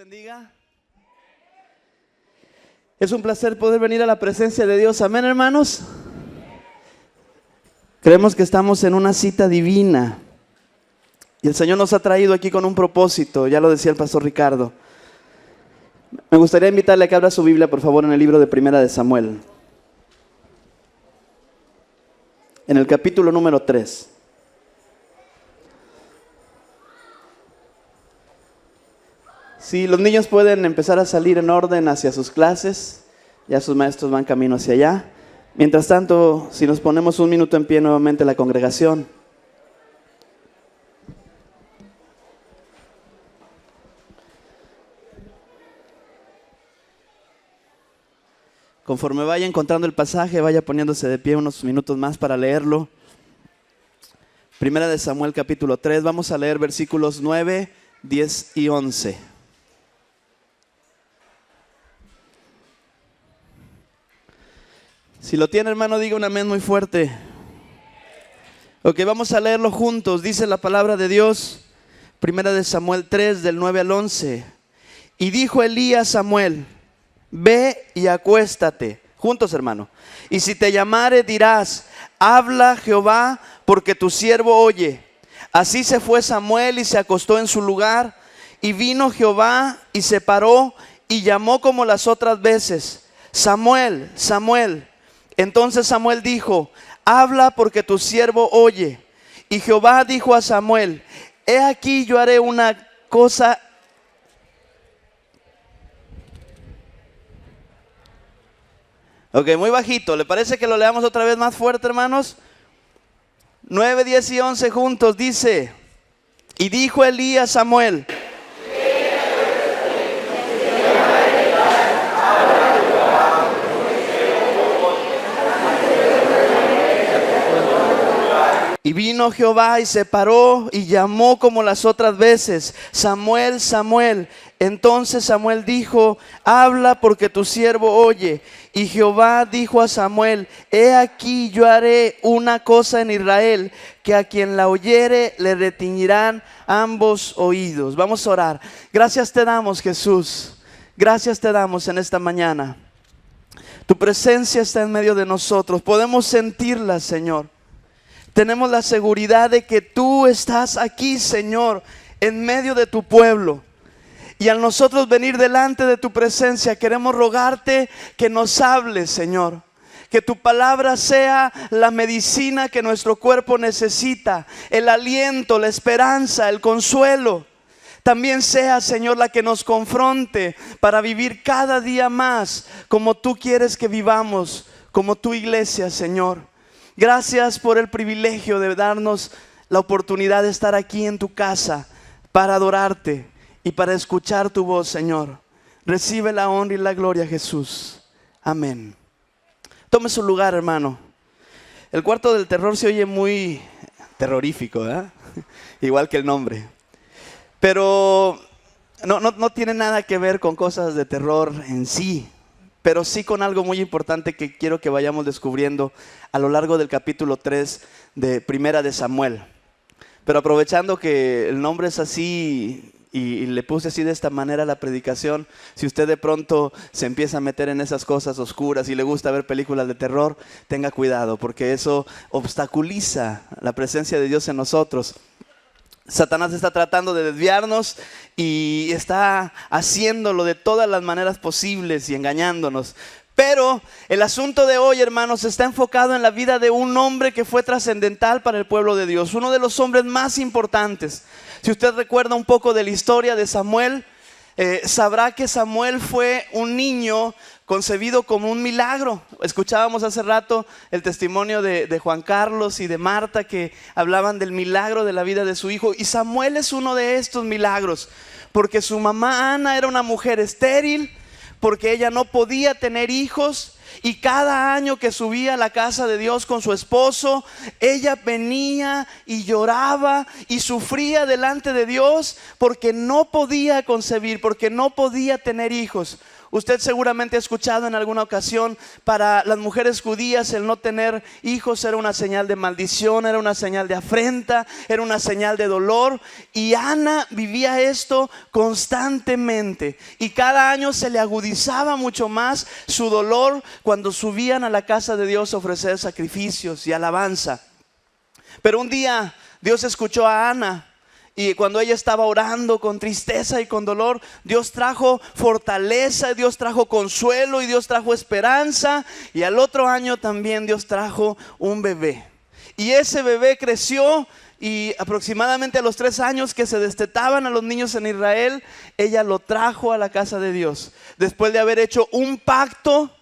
bendiga. Es un placer poder venir a la presencia de Dios. Amén, hermanos. Creemos que estamos en una cita divina y el Señor nos ha traído aquí con un propósito. Ya lo decía el pastor Ricardo. Me gustaría invitarle a que abra su Biblia, por favor, en el libro de Primera de Samuel, en el capítulo número 3. Si los niños pueden empezar a salir en orden hacia sus clases, ya sus maestros van camino hacia allá. Mientras tanto, si nos ponemos un minuto en pie nuevamente la congregación. Conforme vaya encontrando el pasaje, vaya poniéndose de pie unos minutos más para leerlo. Primera de Samuel capítulo 3, vamos a leer versículos 9, 10 y 11. Si lo tiene, hermano, diga un amén muy fuerte. Ok, vamos a leerlo juntos. Dice la palabra de Dios, Primera de Samuel 3, del 9 al 11. Y dijo Elí a Samuel: ve y acuéstate. Juntos, hermano. Y si te llamare, dirás: habla Jehová, porque tu siervo oye. Así se fue Samuel y se acostó en su lugar. Y vino Jehová y se paró y llamó como las otras veces: Samuel, Samuel. Entonces Samuel dijo: habla, porque tu siervo oye. Y Jehová dijo a Samuel: he aquí yo haré una cosa. Ok, muy bajito. ¿Le parece que lo leamos otra vez más fuerte, hermanos? 9, 10 y 11 juntos. Dice: y dijo Elí a Samuel: y vino Jehová y se paró y llamó como las otras veces: Samuel, Samuel. Entonces Samuel dijo: habla, porque tu siervo oye. Y Jehová dijo a Samuel: he aquí yo haré una cosa en Israel, que a quien la oyere le retiñirán ambos oídos. Vamos a orar. Gracias te damos, Jesús. Gracias te damos en esta mañana. Tu presencia está en medio de nosotros. Podemos sentirla, Señor. Tenemos la seguridad de que tú estás aquí, Señor, en medio de tu pueblo. Y al nosotros venir delante de tu presencia, queremos rogarte que nos hables, Señor. Que tu palabra sea la medicina que nuestro cuerpo necesita, el aliento, la esperanza, el consuelo. También sea, Señor, la que nos confronte para vivir cada día más como tú quieres que vivamos, como tu iglesia, Señor. Gracias por el privilegio de darnos la oportunidad de estar aquí en tu casa para adorarte y para escuchar tu voz, Señor. Recibe la honra y la gloria, Jesús. Amén. Tome su lugar, hermano. El cuarto del terror se oye muy terrorífico, ¿eh? Igual que el nombre. Pero no tiene nada que ver con cosas de terror en sí, pero sí con algo muy importante que quiero que vayamos descubriendo a lo largo del capítulo 3 de Primera de Samuel. Pero aprovechando que el nombre es así y le puse así de esta manera la predicación, si usted de pronto se empieza a meter en esas cosas oscuras y le gusta ver películas de terror, tenga cuidado, porque eso obstaculiza la presencia de Dios en nosotros. Satanás está tratando de desviarnos y está haciéndolo de todas las maneras posibles y engañándonos. Pero el asunto de hoy, hermanos, está enfocado en la vida de un hombre que fue trascendental para el pueblo de Dios. Uno de los hombres más importantes. Si usted recuerda un poco de la historia de Samuel, sabrá que Samuel fue un niño concebido como un milagro. Escuchábamos hace rato el testimonio de Juan Carlos y de Marta, que hablaban del milagro de la vida de su hijo. Y Samuel es uno de estos milagros, porque su mamá Ana era una mujer estéril, porque ella no podía tener hijos. Y cada año que subía a la casa de Dios con su esposo, ella venía y lloraba y sufría delante de Dios porque no podía concebir, porque no podía tener hijos. Usted seguramente ha escuchado en alguna ocasión, para las mujeres judías el no tener hijos era una señal de maldición, era una señal de afrenta, era una señal de dolor. Y Ana vivía esto constantemente. Y cada año se le agudizaba mucho más su dolor cuando subían a la casa de Dios a ofrecer sacrificios y alabanza. Pero un día Dios escuchó a Ana. Y cuando ella estaba orando con tristeza y con dolor, Dios trajo fortaleza, Dios trajo consuelo y Dios trajo esperanza. Y al otro año también Dios trajo un bebé. Y ese bebé creció, y aproximadamente a los 3 años que se destetaban a los niños en Israel, ella lo trajo a la casa de Dios. Después de haber hecho un pacto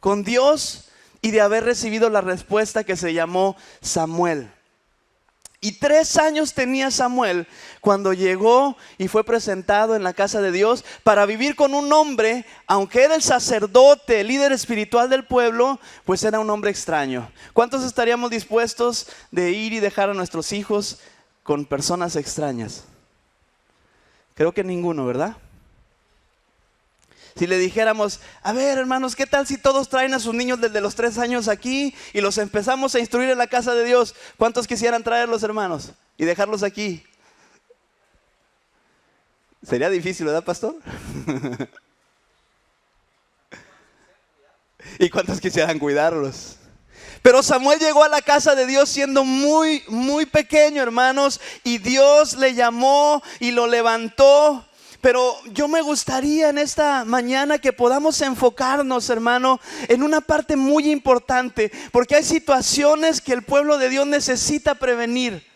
con Dios y de haber recibido la respuesta que se llamó Samuel. Y 3 años tenía Samuel cuando llegó y fue presentado en la casa de Dios para vivir con un hombre, aunque era el sacerdote, el líder espiritual del pueblo, pues era un hombre extraño. ¿Cuántos estaríamos dispuestos de ir y dejar a nuestros hijos con personas extrañas? Creo que ninguno, ¿verdad? Si le dijéramos, a ver hermanos, ¿qué tal si todos traen a sus niños desde los 3 años aquí y los empezamos a instruir en la casa de Dios? ¿Cuántos quisieran traerlos, hermanos, y dejarlos aquí? Sería difícil, ¿verdad, pastor? ¿Y cuántos quisieran cuidarlos? Pero Samuel llegó a la casa de Dios siendo muy, muy pequeño, hermanos, y Dios le llamó y lo levantó. Pero yo me gustaría en esta mañana que podamos enfocarnos, hermano, en una parte muy importante, porque hay situaciones que el pueblo de Dios necesita prevenir.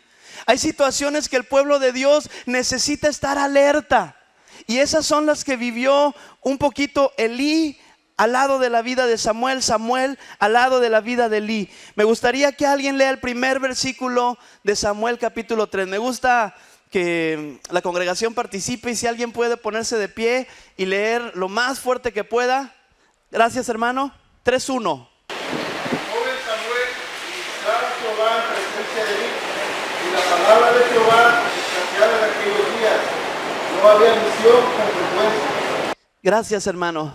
Hay situaciones que el pueblo de Dios necesita estar alerta. Y esas son las que vivió un poquito Elí al lado de la vida de Samuel, Samuel al lado de la vida de Elí. Me gustaría que alguien lea el primer versículo de Samuel capítulo 3. Me gusta que la congregación participe, y si alguien puede ponerse de pie y leer lo más fuerte que pueda. Gracias, hermano. 3:1. Joven Samuel ministraba a Jehová en presencia de Elí, y la palabra de Jehová escaseaba en aquellos días. No había visión con frecuencia. Gracias, hermano.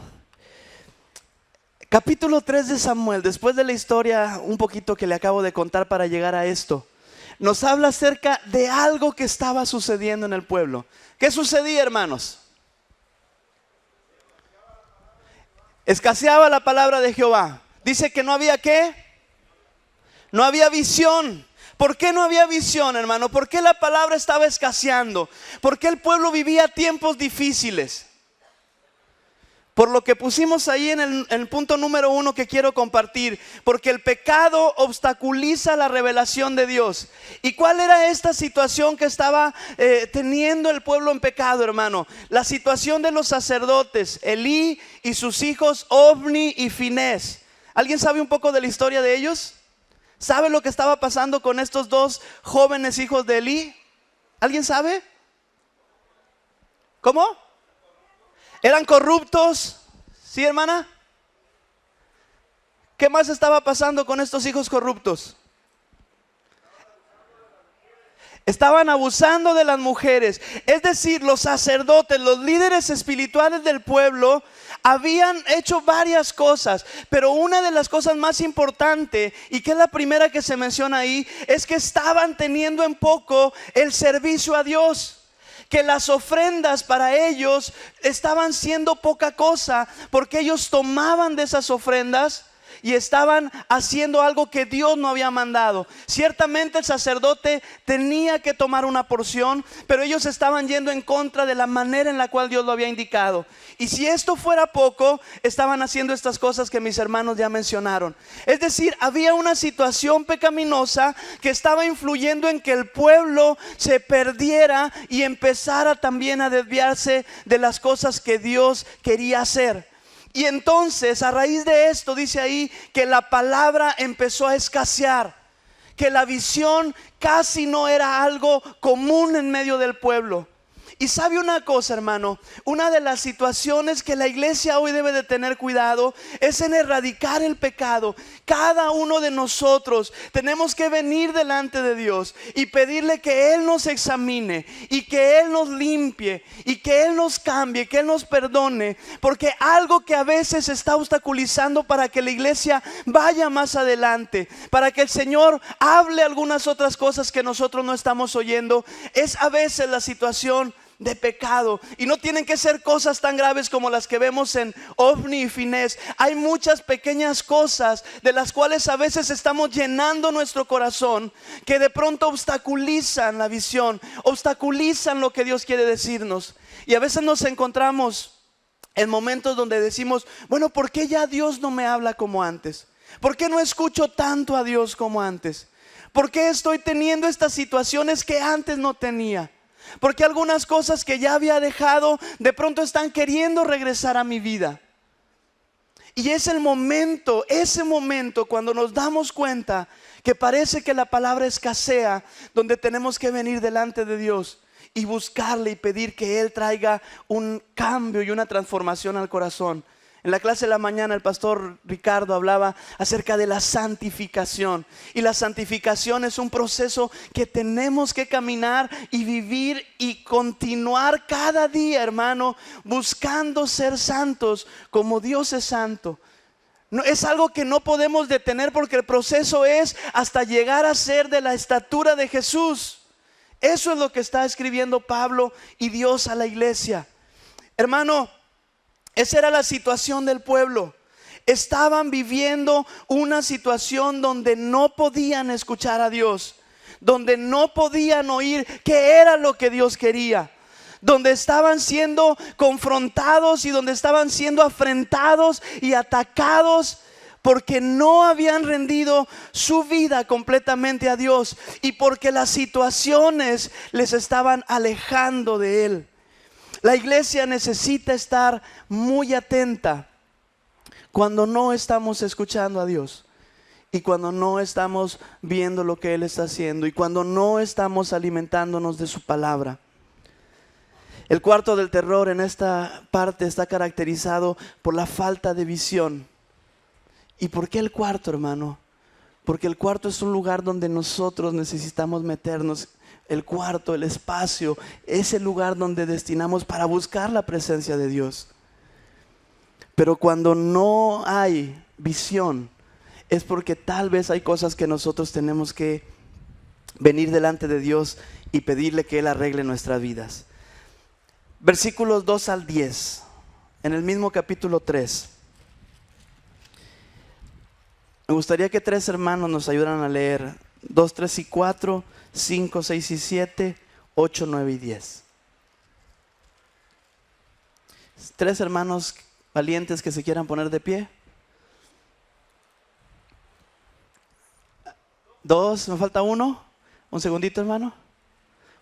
Capítulo 3 de Samuel, después de la historia un poquito que le acabo de contar para llegar a esto, nos habla acerca de algo que estaba sucediendo en el pueblo. ¿Qué sucedía, hermanos? Escaseaba la palabra de Jehová. Dice que no había ¿qué? No había visión. ¿Por qué no había visión, hermano? ¿Por qué la palabra estaba escaseando? ¿Por qué el pueblo vivía tiempos difíciles? Por lo que pusimos ahí en el punto número 1 que quiero compartir. Porque el pecado obstaculiza la revelación de Dios. ¿Y cuál era esta situación que estaba teniendo el pueblo en pecado, hermano? La situación de los sacerdotes, Elí y sus hijos Ofni y Finés. ¿Alguien sabe un poco de la historia de ellos? ¿Sabe lo que estaba pasando con estos 2 jóvenes hijos de Elí? ¿Alguien sabe? ¿Cómo? ¿Eran corruptos? ¿Sí, hermana? ¿Qué más estaba pasando con estos hijos corruptos? Estaban abusando de las mujeres. Es decir, los sacerdotes, los líderes espirituales del pueblo habían hecho varias cosas, pero una de las cosas más importantes, y que es la primera que se menciona ahí, es que estaban teniendo en poco el servicio a Dios. Que las ofrendas para ellos estaban siendo poca cosa, porque ellos tomaban de esas ofrendas y estaban haciendo algo que Dios no había mandado. Ciertamente el sacerdote tenía que tomar una porción, pero ellos estaban yendo en contra de la manera en la cual Dios lo había indicado. Y si esto fuera poco, estaban haciendo estas cosas que mis hermanos ya mencionaron. Es decir, había una situación pecaminosa que estaba influyendo en que el pueblo se perdiera y empezara también a desviarse de las cosas que Dios quería hacer. Y entonces, a raíz de esto, dice ahí que la palabra empezó a escasear, que la visión casi no era algo común en medio del pueblo. Y sabe una cosa, hermano, una de las situaciones que la iglesia hoy debe de tener cuidado es en erradicar el pecado. Cada uno de nosotros tenemos que venir delante de Dios y pedirle que Él nos examine y que Él nos limpie y que Él nos cambie, que Él nos perdone, porque algo que a veces está obstaculizando para que la iglesia vaya más adelante, para que el Señor hable algunas otras cosas que nosotros no estamos oyendo, es a veces la situación de pecado. Y no tienen que ser cosas tan graves como las que vemos en Ofni y Finés. Hay muchas pequeñas cosas de las cuales a veces estamos llenando nuestro corazón, que de pronto obstaculizan la visión, obstaculizan lo que Dios quiere decirnos. Y a veces nos encontramos en momentos donde decimos, bueno, ¿por qué ya Dios no me habla como antes? ¿Por qué no escucho tanto a Dios como antes? ¿Por qué estoy teniendo estas situaciones que antes no tenía? Porque algunas cosas que ya había dejado de pronto están queriendo regresar a mi vida. Y es el momento, ese momento cuando nos damos cuenta que parece que la palabra escasea, donde tenemos que venir delante de Dios y buscarle y pedir que Él traiga un cambio y una transformación al corazón. En la clase de la mañana el pastor Ricardo hablaba acerca de la santificación. Y la santificación es un proceso que tenemos que caminar y vivir y continuar cada día, hermano, buscando ser santos como Dios es santo. No, es algo que no podemos detener porque el proceso es hasta llegar a ser de la estatura de Jesús. Eso es lo que está escribiendo Pablo y Dios a la iglesia. Hermano, esa era la situación del pueblo. Estaban viviendo una situación donde no podían escuchar a Dios, donde no podían oír qué era lo que Dios quería, donde estaban siendo confrontados y donde estaban siendo afrentados y atacados porque no habían rendido su vida completamente a Dios y porque las situaciones les estaban alejando de Él. La iglesia necesita estar muy atenta cuando no estamos escuchando a Dios y cuando no estamos viendo lo que Él está haciendo y cuando no estamos alimentándonos de su palabra. El cuarto del terror en esta parte está caracterizado por la falta de visión. ¿Y por qué el cuarto, hermano? Porque el cuarto es un lugar donde nosotros necesitamos meternos. El cuarto, el espacio, es el lugar donde destinamos para buscar la presencia de Dios. Pero cuando no hay visión, es porque tal vez hay cosas que nosotros tenemos que venir delante de Dios y pedirle que Él arregle nuestras vidas. Versículos 2 al 10, en el mismo capítulo 3. Me gustaría que 3 hermanos nos ayudaran a leer 2, 3 y 4, 5, 6 y 7, 8, 9 y 10. 3 hermanos valientes que se quieran poner de pie. 2, me falta 1. Un segundito, hermano.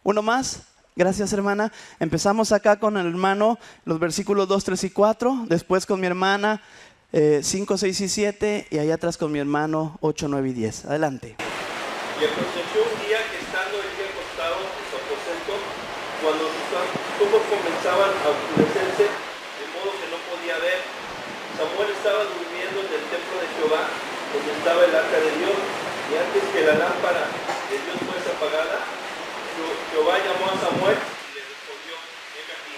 1 más. Gracias, hermana. Empezamos acá con el hermano, los versículos 2, 3 y 4. Después con mi hermana 5, 6 y 7. Y allá atrás con mi hermano 8, 9 y 10. Adelante. Y aconteció un día que estando él acostado en su aposento, cuando sus ojos comenzaban a oscurecerse, de modo que no podía ver, Samuel estaba durmiendo en el templo de Jehová, donde estaba el arca de Dios, y antes que la lámpara de Dios fuese apagada, Jehová llamó a Samuel y le respondió, heme aquí.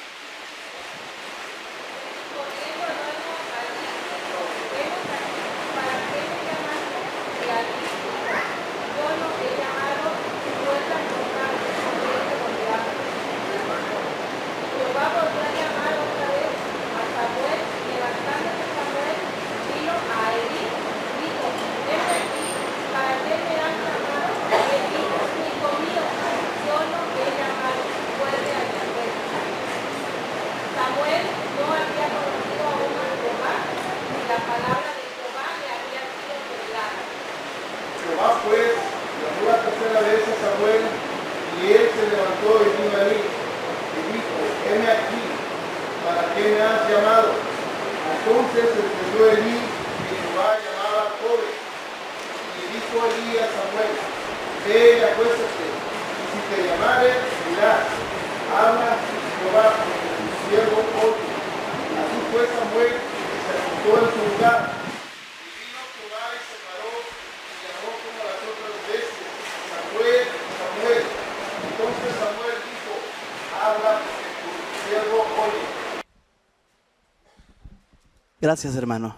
Jehová pues llamó la tercera vez a Samuel, y él se levantó y vino a Elí, y dijo, heme aquí, ¿para qué me has llamado? Entonces entendió Elí que Jehová llamaba al joven, y dijo Elí a Samuel, ve y acuéstate, y si te llamare, dirás, habla y Jehová, porque tu siervo oye. Así fue Samuel, y se acostó en su lugar. Y vino Jehová y se paró y llamó como las otras veces: Samuel, Samuel. Entonces Samuel dijo: habla, porque tu siervo oye. Gracias, hermano.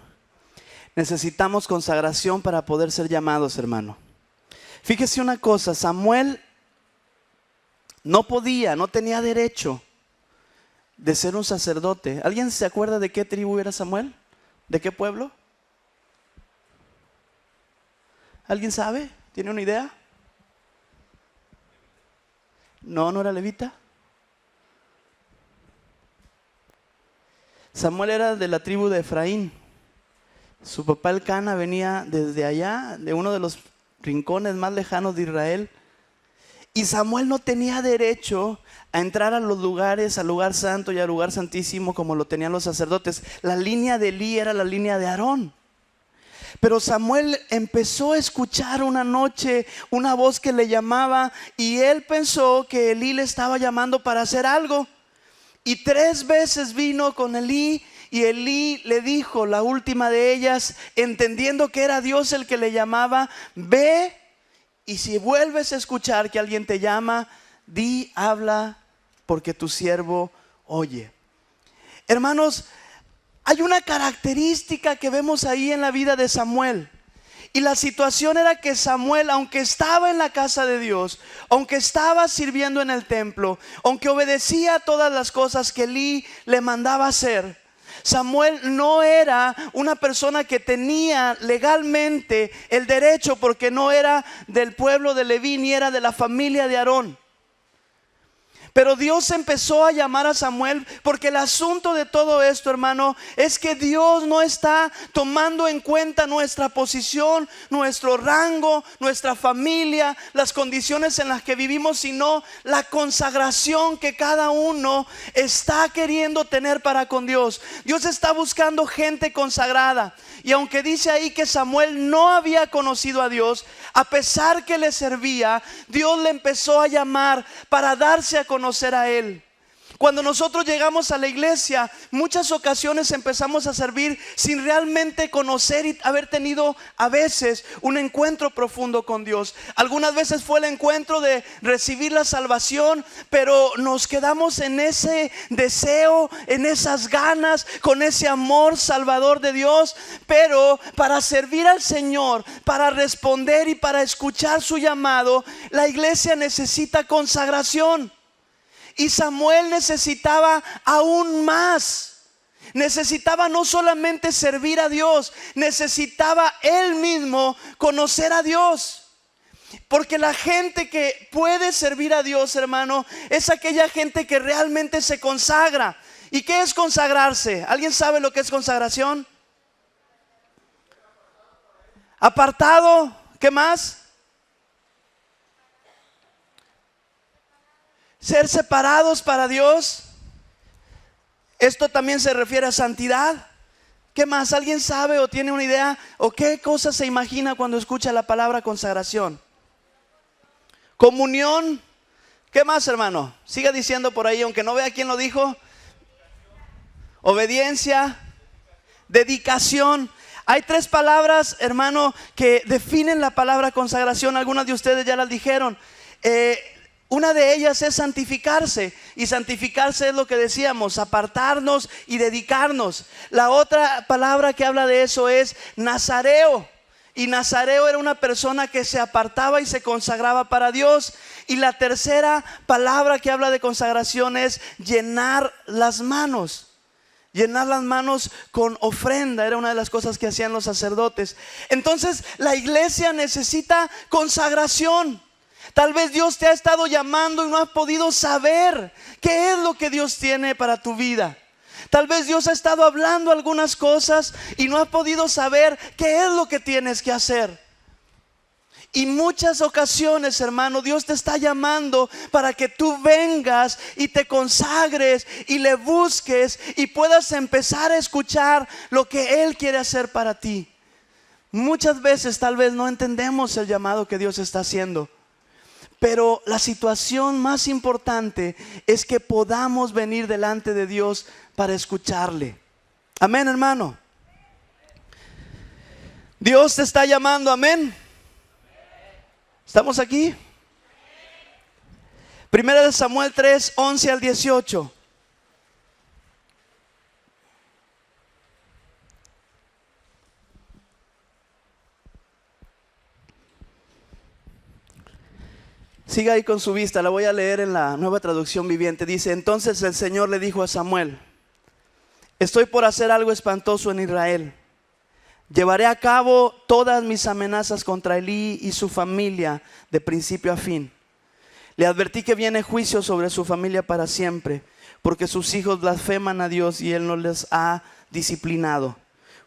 Necesitamos consagración para poder ser llamados, hermano. Fíjese una cosa, Samuel no tenía derecho de ser un sacerdote. ¿Alguien se acuerda de qué tribu era Samuel? ¿De qué pueblo? ¿Alguien sabe? ¿Tiene una idea? No era levita. Samuel era de la tribu de Efraín. Su papá Elcana venía desde allá, de uno de los rincones más lejanos de Israel. Y Samuel no tenía derecho a entrar a los lugares, al lugar santo y al lugar santísimo como lo tenían los sacerdotes. La línea de Elí era la línea de Aarón. Pero Samuel empezó a escuchar una noche una voz que le llamaba, y él pensó que Elí le estaba llamando para hacer algo. Y 3 veces vino con Elí, y Elí le dijo, la última de ellas, entendiendo que era Dios el que le llamaba: ve, y si vuelves a escuchar que alguien te llama, di, habla, porque tu siervo oye. Hermanos, hay una característica que vemos ahí en la vida de Samuel. Y la situación era que Samuel, aunque estaba en la casa de Dios, aunque estaba sirviendo en el templo, aunque obedecía todas las cosas que Elí le mandaba hacer, Samuel no era una persona que tenía legalmente el derecho, porque no era del pueblo de Leví ni era de la familia de Aarón. Pero Dios empezó a llamar a Samuel, porque el asunto de todo esto, hermano, es que Dios no está tomando en cuenta nuestra posición, nuestro rango, nuestra familia, las condiciones en las que vivimos, sino la consagración que cada uno está queriendo tener para con Dios. Dios está buscando gente consagrada. Y aunque dice ahí que Samuel no había conocido a Dios, a pesar que le servía, Dios le empezó a llamar para darse a conocer a él. Cuando nosotros llegamos a la iglesia, muchas ocasiones empezamos a servir sin realmente conocer y haber tenido a veces un encuentro profundo con Dios. Algunas veces fue el encuentro de recibir la salvación, pero nos quedamos en ese deseo, en esas ganas, con ese amor salvador de Dios. Pero para servir al Señor, para responder y para escuchar su llamado, la iglesia necesita consagración. Y Samuel necesitaba aún más. Necesitaba no solamente servir a Dios, necesitaba él mismo conocer a Dios. Porque la gente que puede servir a Dios, hermano, es aquella gente que realmente se consagra. ¿Y qué es consagrarse? ¿Alguien sabe lo que es consagración? Apartado. ¿Qué más? Ser separados para Dios. Esto también se refiere a santidad. ¿Qué más? ¿Alguien sabe o tiene una idea o qué cosa se imagina cuando escucha la palabra consagración? Comunión. ¿Qué más, hermano? Siga diciendo por ahí, aunque no vea quién lo dijo. Obediencia. Dedicación. Hay 3 palabras, hermano, que definen la palabra consagración. Algunas de ustedes ya las dijeron. Una de ellas es santificarse, y santificarse es lo que decíamos, apartarnos y dedicarnos. La otra palabra que habla de eso es nazareo, y nazareo era una persona que se apartaba y se consagraba para Dios. Y la tercera palabra que habla de consagración es llenar las manos. Llenar las manos con ofrenda era una de las cosas que hacían los sacerdotes. Entonces la iglesia necesita consagración. Tal vez Dios te ha estado llamando y no has podido saber qué es lo que Dios tiene para tu vida. Tal vez Dios ha estado hablando algunas cosas y no has podido saber qué es lo que tienes que hacer. Y muchas ocasiones, hermano, Dios te está llamando para que tú vengas y te consagres y le busques y puedas empezar a escuchar lo que Él quiere hacer para ti. Muchas veces tal vez no entendemos el llamado que Dios está haciendo. Pero la situación más importante es que podamos venir delante de Dios para escucharle. Amén, hermano. Dios te está llamando, amén. ¿Estamos aquí? Primera de Samuel 3, 11 al 18. Siga ahí con su vista, la voy a leer en la Nueva Traducción Viviente. Dice: entonces el Señor le dijo a Samuel: estoy por hacer algo espantoso en Israel. Llevaré a cabo todas mis amenazas contra Elí y su familia de principio a fin. Le advertí que viene juicio sobre su familia para siempre, porque sus hijos blasfeman a Dios y Él no les ha disciplinado.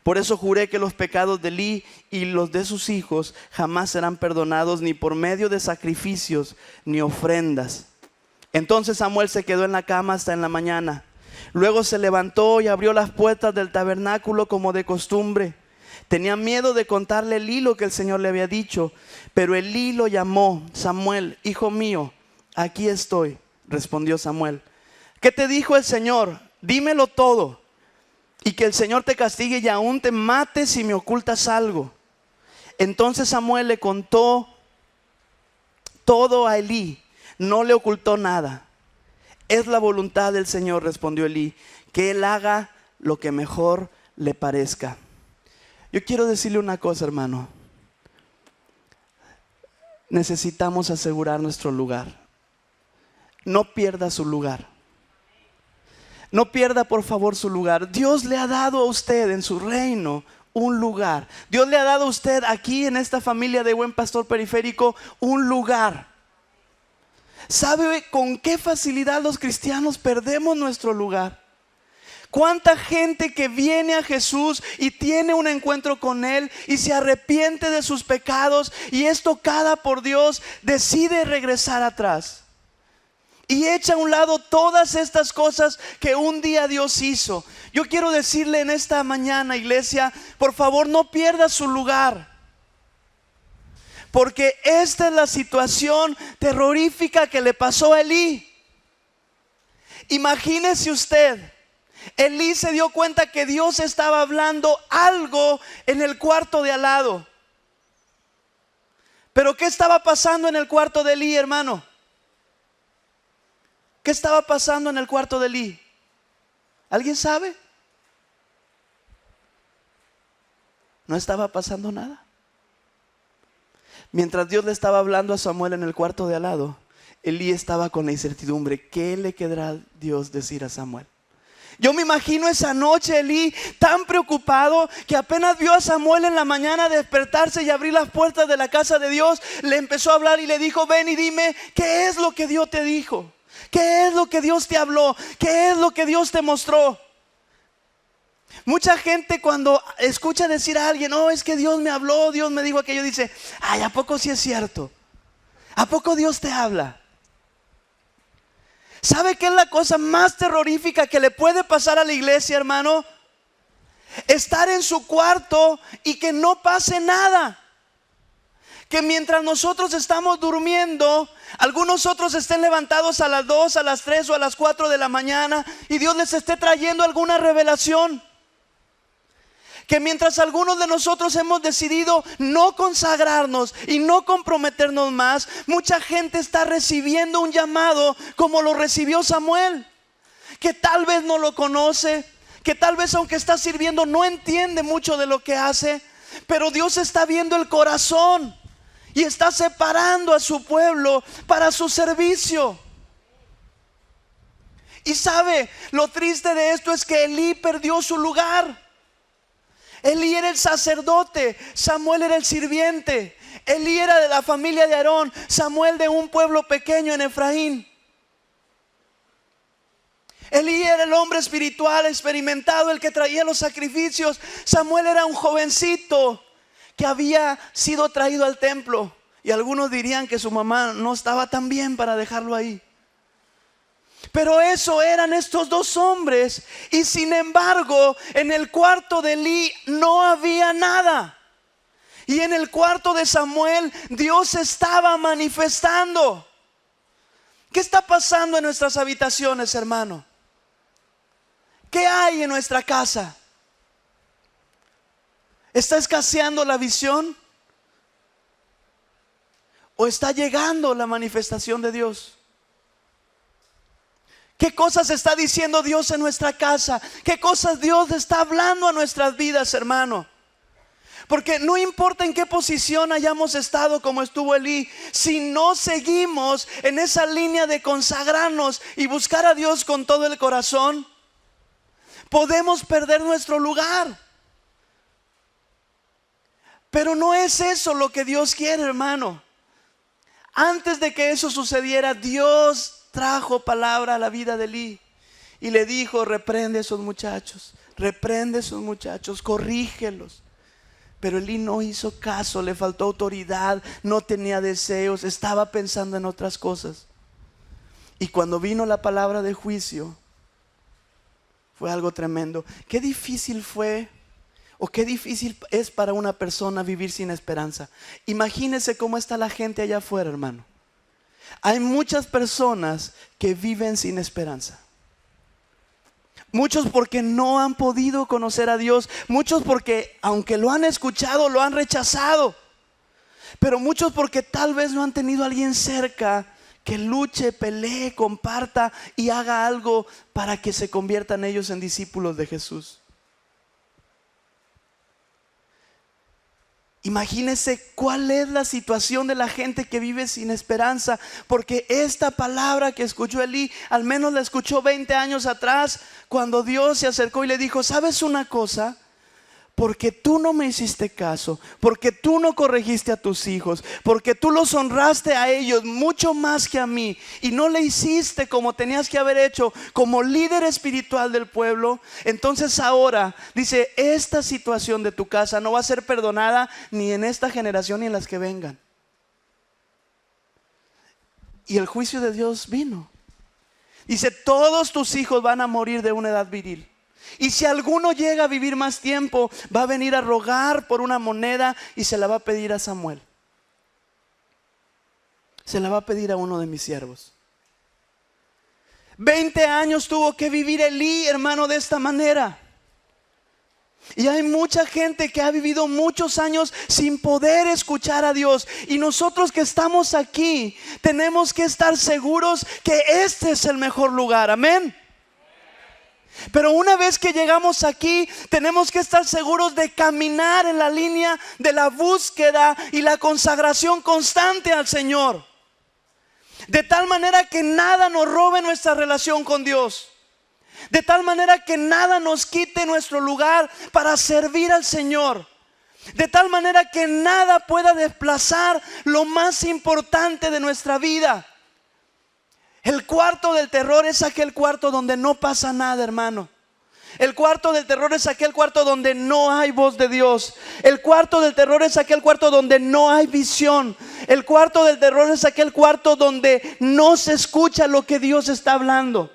Por eso juré que los pecados de Elí y los de sus hijos jamás serán perdonados, ni por medio de sacrificios ni ofrendas. Entonces Samuel se quedó en la cama hasta en la mañana. Luego se levantó y abrió las puertas del tabernáculo como de costumbre. Tenía miedo de contarle a Elí lo que el Señor le había dicho, pero Elí lo llamó: Samuel, hijo mío, aquí estoy, respondió Samuel. ¿Qué te dijo el Señor? Dímelo todo, y que el Señor te castigue y aún te mate si me ocultas algo. Entonces Samuel le contó todo a Elí, no le ocultó nada. Es la voluntad del Señor, respondió Elí, que Él haga lo que mejor le parezca. Yo quiero decirle una cosa, hermano. Necesitamos asegurar nuestro lugar. No pierda su lugar. No pierda, por favor, su lugar. Dios le ha dado a usted en su reino un lugar. Dios le ha dado a usted aquí en esta familia de Buen Pastor Periférico un lugar. ¿Sabe con qué facilidad los cristianos perdemos nuestro lugar? ¿Cuánta gente que viene a Jesús y tiene un encuentro con Él y se arrepiente de sus pecados y es tocada por Dios, decide regresar atrás y echa a un lado todas estas cosas que un día Dios hizo? Yo quiero decirle en esta mañana, iglesia, por favor no pierda su lugar, porque esta es la situación terrorífica que le pasó a Elí. Imagínese usted, Elí se dio cuenta que Dios estaba hablando algo en el cuarto de al lado. Pero ¿qué estaba pasando en el cuarto de Elí, hermano? ¿Qué estaba pasando en el cuarto de Elí? ¿Alguien sabe? No estaba pasando nada. Mientras Dios le estaba hablando a Samuel en el cuarto de al lado, Elí estaba con la incertidumbre. ¿Qué le quedará Dios decir a Samuel? Yo me imagino esa noche Elí tan preocupado que apenas vio a Samuel en la mañana despertarse y abrir las puertas de la casa de Dios, le empezó a hablar y le dijo: ven y dime, ¿qué es lo que Dios te dijo? ¿Qué es lo que Dios te habló? ¿Qué es lo que Dios te mostró? Mucha gente cuando escucha decir a alguien: oh, es que Dios me habló, Dios me dijo aquello, dice: ay, ¿a poco sí es cierto? ¿A poco Dios te habla? ¿Sabe qué es la cosa más terrorífica que le puede pasar a la iglesia, hermano? Estar en su cuarto y que no pase nada. Que mientras nosotros estamos durmiendo, algunos otros estén levantados a las 2, a las 3 o a las 4 de la mañana y Dios les esté trayendo alguna revelación. Que mientras algunos de nosotros hemos decidido no consagrarnos y no comprometernos más, mucha gente está recibiendo un llamado como lo recibió Samuel, que tal vez no lo conoce, que tal vez aunque está sirviendo no entiende mucho de lo que hace, pero Dios está viendo el corazón y está separando a su pueblo para su servicio. Y sabe, lo triste de esto es que Elí perdió su lugar. Elí era el sacerdote, Samuel era el sirviente. Elí era de la familia de Aarón, Samuel de un pueblo pequeño en Efraín. Elí era el hombre espiritual, experimentado, el que traía los sacrificios. Samuel era un jovencito que había sido traído al templo. Y algunos dirían que su mamá no estaba tan bien para dejarlo ahí. Pero eso eran estos dos hombres. Y sin embargo, en el cuarto de Elí no había nada. Y en el cuarto de Samuel, Dios estaba manifestando. ¿Qué está pasando en nuestras habitaciones, hermano? ¿Qué hay en nuestra casa? ¿Está escaseando la visión? ¿O está llegando la manifestación de Dios? ¿Qué cosas está diciendo Dios en nuestra casa? ¿Qué cosas Dios está hablando a nuestras vidas, hermano? Porque no importa en qué posición hayamos estado como estuvo Elí, si no seguimos en esa línea de consagrarnos y buscar a Dios con todo el corazón, podemos perder nuestro lugar. Pero no es eso lo que Dios quiere, hermano. Antes de que eso sucediera, Dios trajo palabra a la vida de Elí y le dijo: reprende a esos muchachos, corrígelos. Pero Elí no hizo caso, le faltó autoridad, no tenía deseos, estaba pensando en otras cosas. Y cuando vino la palabra de juicio, fue algo tremendo. Qué difícil fue, o qué difícil es para una persona vivir sin esperanza. Imagínese cómo está la gente allá afuera, hermano. Hay muchas personas que viven sin esperanza. Muchos porque no han podido conocer a Dios. Muchos porque aunque lo han escuchado, lo han rechazado. Pero muchos porque tal vez no han tenido a alguien cerca que luche, pelee, comparta y haga algo para que se conviertan ellos en discípulos de Jesús. Imagínese cuál es la situación de la gente que vive sin esperanza, porque esta palabra que escuchó Elí, al menos la escuchó 20 años atrás, cuando Dios se acercó y le dijo: ¿sabes una cosa? Porque tú no me hiciste caso, porque tú no corregiste a tus hijos, porque tú los honraste a ellos mucho más que a mí, y no le hiciste como tenías que haber hecho como líder espiritual del pueblo. Entonces ahora dice: esta situación de tu casa no va a ser perdonada ni en esta generación ni en las que vengan. Y el juicio de Dios vino. Dice: todos tus hijos van a morir de una edad viril. Y si alguno llega a vivir más tiempo, va a venir a rogar por una moneda y se la va a pedir a Samuel. Se la va a pedir a uno de mis siervos. 20 años tuvo que vivir Elí, hermano, de esta manera. Y hay mucha gente que ha vivido muchos años sin poder escuchar a Dios. Y nosotros que estamos aquí tenemos que estar seguros que este es el mejor lugar. Amén. Pero una vez que llegamos aquí, tenemos que estar seguros de caminar en la línea de la búsqueda y la consagración constante al Señor, de tal manera que nada nos robe nuestra relación con Dios, de tal manera que nada nos quite nuestro lugar para servir al Señor, de tal manera que nada pueda desplazar lo más importante de nuestra vida. El cuarto del terror es aquel cuarto donde no pasa nada, hermano. El cuarto del terror es aquel cuarto donde no hay voz de Dios. El cuarto del terror es aquel cuarto donde no hay visión. El cuarto del terror es aquel cuarto donde no se escucha lo que Dios está hablando.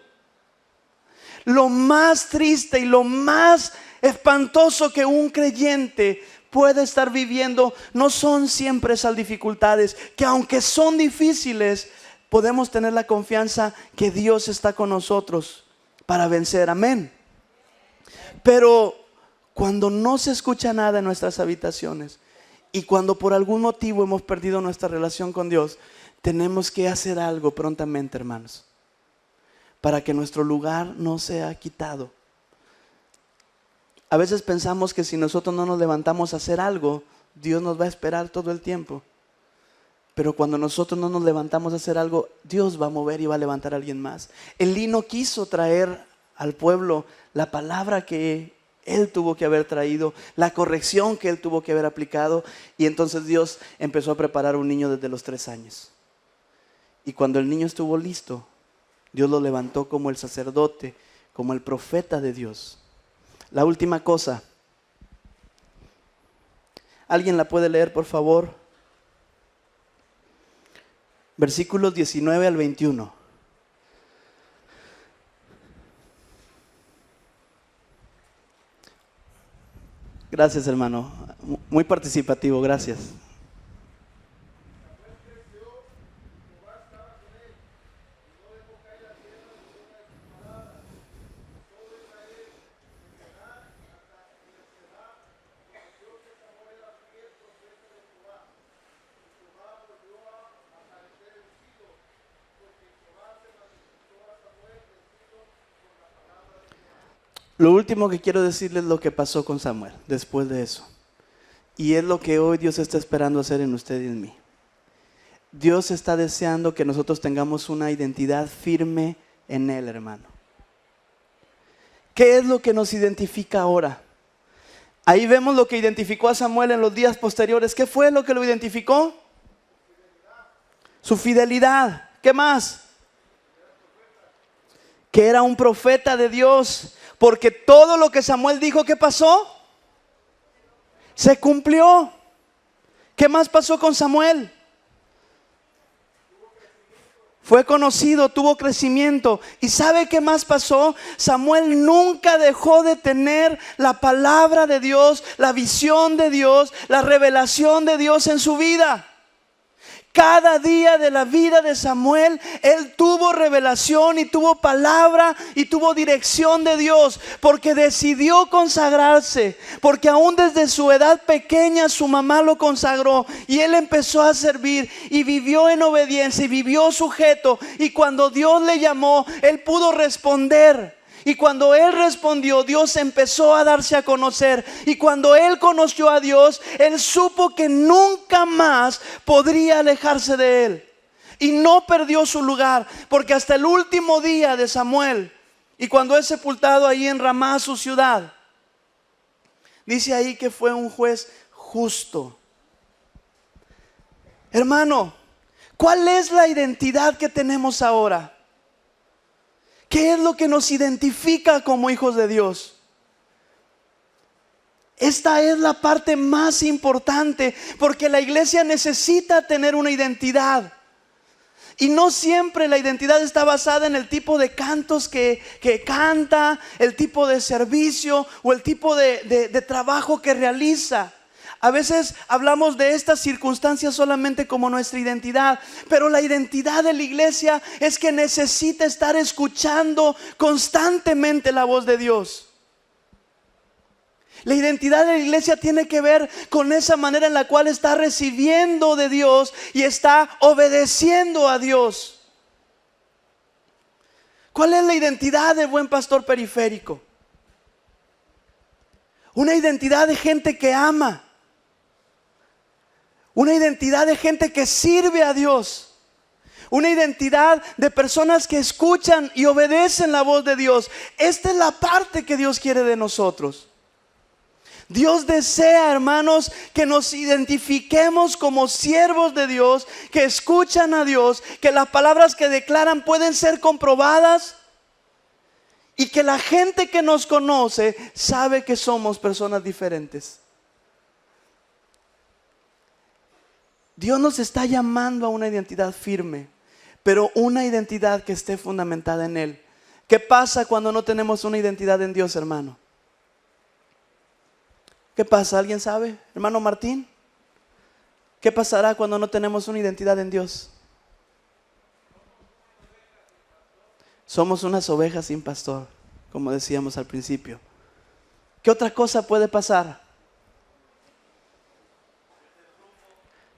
Lo más triste y lo más espantoso que un creyente puede estar viviendo no son siempre esas dificultades, que aunque son difíciles, podemos tener la confianza que Dios está con nosotros para vencer. Amén. Pero cuando no se escucha nada en nuestras habitaciones y cuando por algún motivo hemos perdido nuestra relación con Dios, tenemos que hacer algo prontamente, hermanos, para que nuestro lugar no sea quitado. A veces pensamos que si nosotros no nos levantamos a hacer algo, Dios nos va a esperar todo el tiempo. Pero cuando nosotros no nos levantamos a hacer algo, Dios va a mover y va a levantar a alguien más. Elí no quiso traer al pueblo la palabra que él tuvo que haber traído, la corrección que él tuvo que haber aplicado. Y entonces Dios empezó a preparar un niño desde los 3 años. Y cuando el niño estuvo listo, Dios lo levantó como el sacerdote, como el profeta de Dios. La última cosa. ¿Alguien la puede leer, por favor? Versículos 19 al 21. Gracias, hermano. Muy participativo, gracias. Lo último que quiero decirles es lo que pasó con Samuel después de eso. Y es lo que hoy Dios está esperando hacer en usted y en mí. Dios está deseando que nosotros tengamos una identidad firme en Él, hermano. ¿Qué es lo que nos identifica ahora? Ahí vemos lo que identificó a Samuel en los días posteriores. ¿Qué fue lo que lo identificó? Su fidelidad. ¿Qué más? Que era un profeta de Dios. Porque todo lo que Samuel dijo, ¿qué pasó? Se cumplió. ¿Qué más pasó con Samuel? Fue conocido, tuvo crecimiento. ¿Y sabe qué más pasó? Samuel nunca dejó de tener la palabra de Dios, la visión de Dios, la revelación de Dios en su vida. Cada día de la vida de Samuel, él tuvo revelación y tuvo palabra y tuvo dirección de Dios, porque decidió consagrarse, porque aún desde su edad pequeña su mamá lo consagró y él empezó a servir y vivió en obediencia y vivió sujeto, y cuando Dios le llamó, él pudo responder. Y cuando él respondió, Dios empezó a darse a conocer. Y cuando él conoció a Dios, él supo que nunca más podría alejarse de él. Y no perdió su lugar, porque hasta el último día de Samuel, y cuando es sepultado ahí en Ramá, su ciudad, dice ahí que fue un juez justo. Hermano, ¿cuál es la identidad que tenemos ahora? ¿Qué es lo que nos identifica como hijos de Dios? Esta es la parte más importante, porque la iglesia necesita tener una identidad. Y no siempre la identidad está basada en el tipo de cantos que canta, el tipo de servicio o el tipo de trabajo que realiza. A veces hablamos de estas circunstancias solamente como nuestra identidad, pero la identidad de la iglesia es que necesita estar escuchando constantemente la voz de Dios. La identidad de la iglesia tiene que ver con esa manera en la cual está recibiendo de Dios y está obedeciendo a Dios. ¿Cuál es la identidad del buen pastor periférico? Una identidad de gente que ama. Una identidad de gente que sirve a Dios. Una identidad de personas que escuchan y obedecen la voz de Dios. Esta es la parte que Dios quiere de nosotros. Dios desea, hermanos, que nos identifiquemos como siervos de Dios, que escuchan a Dios, que las palabras que declaran pueden ser comprobadas y que la gente que nos conoce sabe que somos personas diferentes. Dios nos está llamando a una identidad firme, pero una identidad que esté fundamentada en Él. ¿Qué pasa cuando no tenemos una identidad en Dios, hermano? ¿Qué pasa? ¿Alguien sabe? Hermano Martín, ¿qué pasará cuando no tenemos una identidad en Dios? Somos unas ovejas sin pastor, como decíamos al principio. ¿Qué otra cosa puede pasar?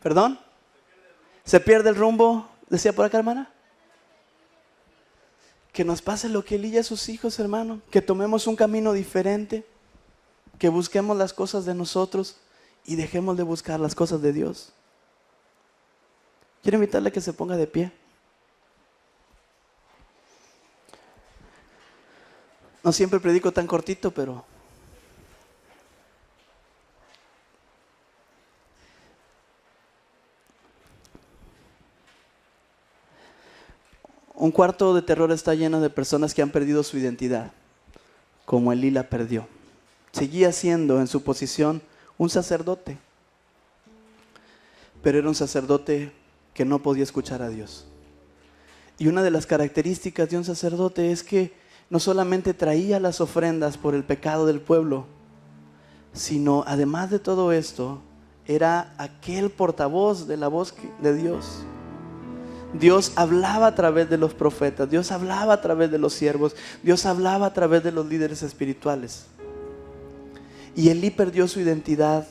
¿Perdón? ¿Se pierde el rumbo? Decía por acá, hermana. Que nos pase lo que él y a sus hijos, hermano. Que tomemos un camino diferente. Que busquemos las cosas de nosotros y dejemos de buscar las cosas de Dios. Quiero invitarle a que se ponga de pie. No siempre predico tan cortito, pero un cuarto de terror está lleno de personas que han perdido su identidad, como Elí la perdió. Seguía siendo en su posición un sacerdote, pero era un sacerdote que no podía escuchar a Dios. Y una de las características de un sacerdote es que no solamente traía las ofrendas por el pecado del pueblo, sino además de todo esto, era aquel portavoz de la voz de Dios. Dios hablaba a través de los profetas, Dios hablaba a través de los siervos, Dios hablaba a través de los líderes espirituales. Y Elí perdió su identidad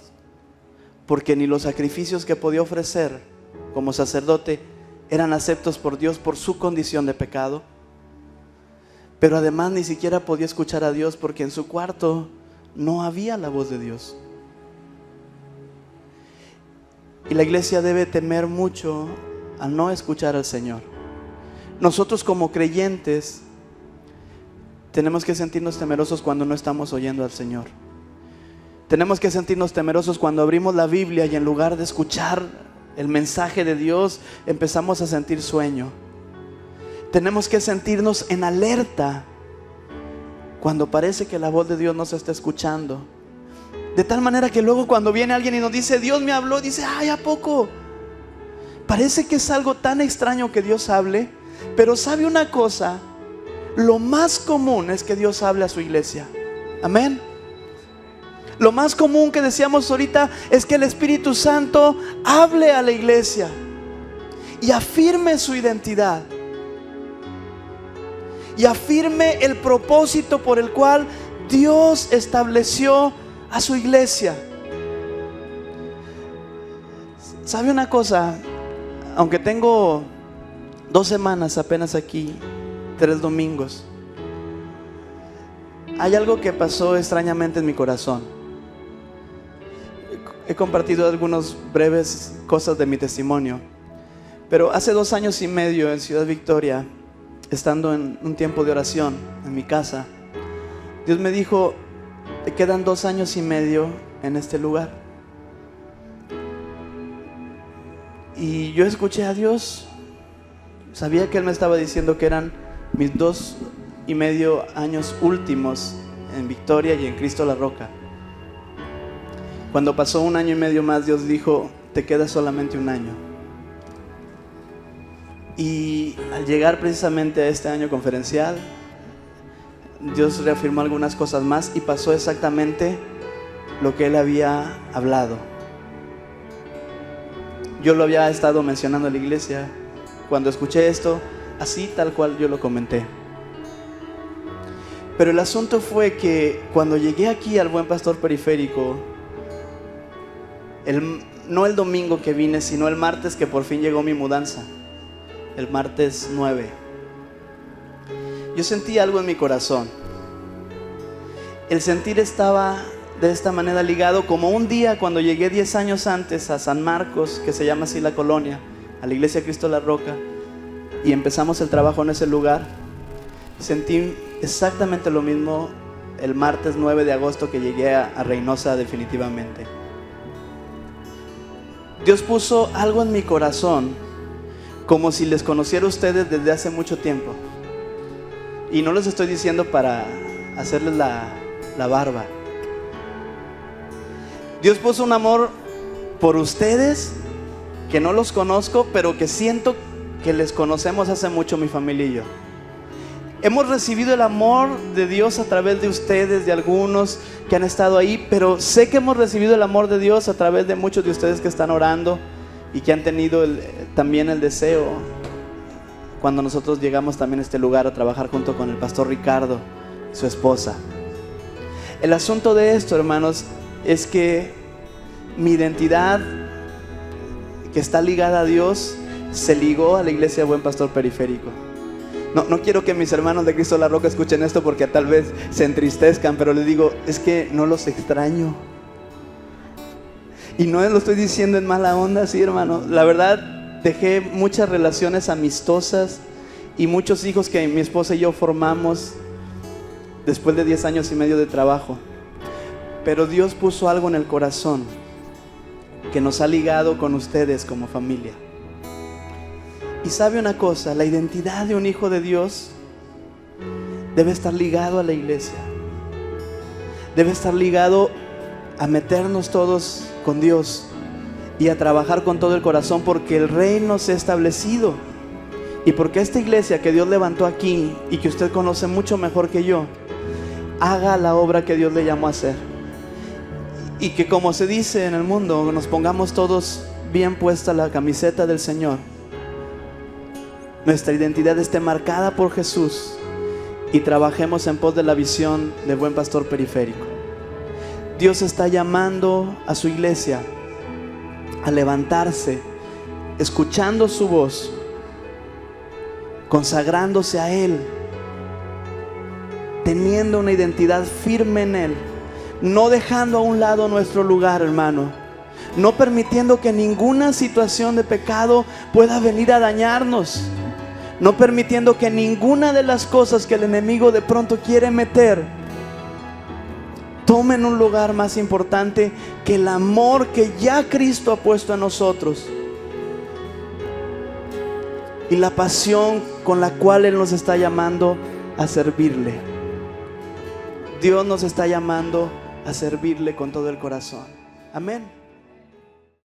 porque ni los sacrificios que podía ofrecer como sacerdote eran aceptos por Dios por su condición de pecado. Pero además ni siquiera podía escuchar a Dios porque en su cuarto no había la voz de Dios. Y la iglesia debe temer mucho al no escuchar al Señor. Nosotros como creyentes tenemos que sentirnos temerosos cuando no estamos oyendo al Señor. Tenemos que sentirnos temerosos cuando abrimos la Biblia y en lugar de escuchar el mensaje de Dios, empezamos a sentir sueño. Tenemos que sentirnos en alerta cuando parece que la voz de Dios no se está escuchando. De tal manera que luego cuando viene alguien y nos dice, Dios me habló, dice, ay, ¿a poco? Parece que es algo tan extraño que Dios hable, pero ¿sabe una cosa? Lo más común es que Dios hable a su iglesia. Amén. Lo más común que decíamos ahorita es que el Espíritu Santo hable a la iglesia y afirme su identidad y afirme el propósito por el cual Dios estableció a su iglesia. ¿Sabe una cosa? Aunque tengo 2 semanas apenas aquí, 3 domingos, hay algo que pasó extrañamente en mi corazón. He compartido algunas breves cosas de mi testimonio, pero hace 2 años y medio en Ciudad Victoria, estando en un tiempo de oración en mi casa, Dios me dijo, te quedan 2 años y medio en este lugar. Y yo escuché a Dios. Sabía que Él me estaba diciendo que eran mis 2 y medio años últimos en Victoria y en Cristo la Roca. Cuando pasó 1 año y medio más, Dios dijo, te queda solamente 1 año. Y al llegar precisamente a este año conferencial, Dios reafirmó algunas cosas más y pasó exactamente lo que Él había hablado. Yo lo había estado mencionando en la iglesia. Cuando escuché esto, así tal cual yo lo comenté. Pero el asunto fue que cuando llegué aquí al Buen Pastor Periférico, no el domingo que vine, sino el martes que por fin llegó mi mudanza, el martes 9, yo sentí algo en mi corazón. El sentir estaba de esta manera ligado como un día cuando llegué 10 años antes a San Marcos, que se llama así la colonia, a la iglesia Cristo la Roca, y empezamos el trabajo en ese lugar. Sentí exactamente lo mismo el martes 9 de agosto que llegué a Reynosa definitivamente. Dios puso algo en mi corazón como si les conociera a ustedes desde hace mucho tiempo. Y no les estoy diciendo para hacerles la barba. Dios puso un amor por ustedes que no los conozco, pero que siento que les conocemos hace mucho mi familia y yo. Hemos recibido el amor de Dios a través de ustedes, de algunos que han estado ahí, pero sé que hemos recibido el amor de Dios a través de muchos de ustedes que están orando y que han tenido también el deseo, cuando nosotros llegamos también a este lugar a trabajar junto con el pastor Ricardo y su esposa. El asunto de esto, hermanos, es que mi identidad, que está ligada a Dios, se ligó a la iglesia Buen Pastor Periférico. No quiero que mis hermanos de Cristo la Roca escuchen esto porque tal vez se entristezcan, pero les digo, es que no los extraño. Y no lo estoy diciendo en mala onda, sí, hermano. La verdad, dejé muchas relaciones amistosas y muchos hijos que mi esposa y yo formamos después de 10 años y medio de trabajo. Pero Dios puso algo en el corazón que nos ha ligado con ustedes como familia. Y sabe una cosa, la identidad de un hijo de Dios debe estar ligado a la iglesia. Debe estar ligado a meternos todos con Dios y a trabajar con todo el corazón, porque el reino se ha establecido y porque esta iglesia que Dios levantó aquí y que usted conoce mucho mejor que yo, haga la obra que Dios le llamó a hacer. Y que, como se dice en el mundo, nos pongamos todos bien puesta la camiseta del Señor. Nuestra identidad esté marcada por Jesús y trabajemos en pos de la visión de Buen Pastor Periférico. Dios está llamando a su iglesia a levantarse, escuchando su voz, consagrándose a Él teniendo una identidad firme en Él, no dejando a un lado nuestro lugar, hermano, no permitiendo que ninguna situación de pecado pueda venir a dañarnos, no permitiendo que ninguna de las cosas que el enemigo de pronto quiere meter tomen un lugar más importante que el amor que ya Cristo ha puesto en nosotros y la pasión con la cual Él nos está llamando a servirle. Dios nos está llamando a servirle con todo el corazón. Amén.